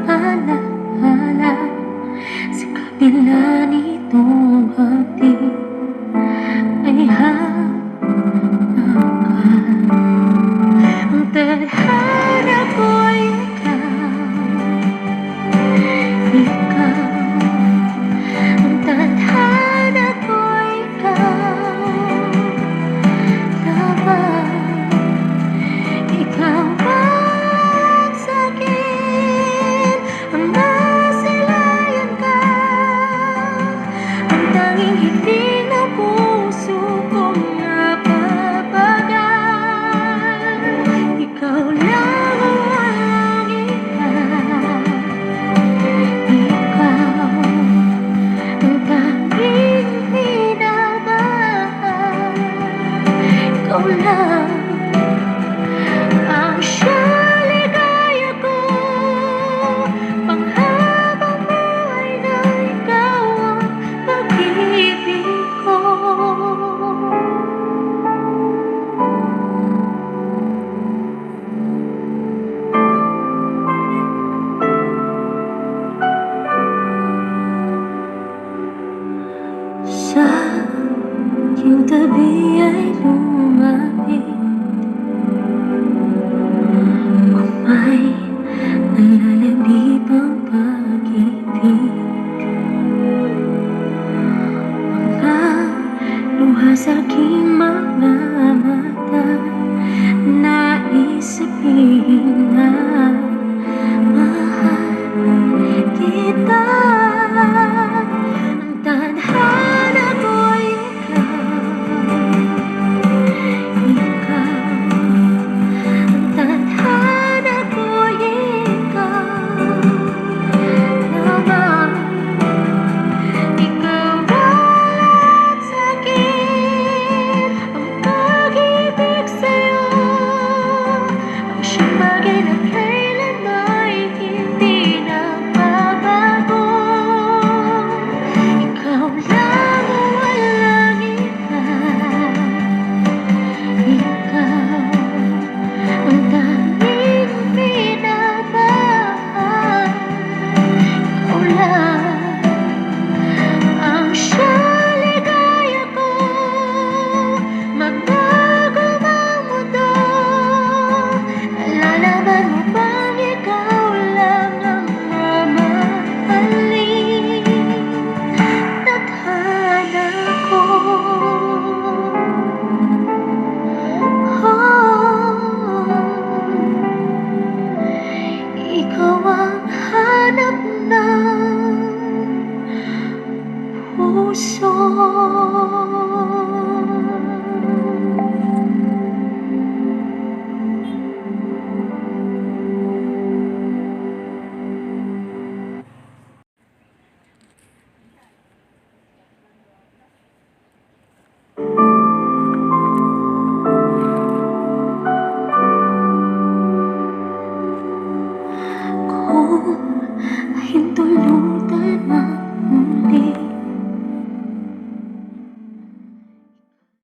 maalaala sa kabila nitong hapdi ay hanggang ang tadhana ko'y ikaw, ang tadhana ko'y lamang. Ikaw ang sa'kin, ang masilayan ka, ang tanging hiling ng puso kong napapagal. Ikaw lang ang walang iba, ikaw ang tanging minamahal. Ikaw lang ang siyaligaya ko, panghabang buhay na ikaw ang pag-ibig ko. Sa iyong tabi ay lumapit, may nalalabib ang pag-ibig. Mga luha sa aking mga mata, nais sabihin na mahal kita. Ang tadhana ko'y ikaw, ang tadhana ko'y ikaw lamang. Ikaw ang sa'kin, ang pag-ibig sa'yo, ang siyang bagay na kailan ay hindi nagbabago. Ikaw lang ang walang iba, ikaw ang tanging minamahal. Ikaw lang ang siyaligaya ko, magbago mang mundo. Nalalaman mo bang ikaw lang ang mamahalin? Tadhana ko, ikaw ang hanap na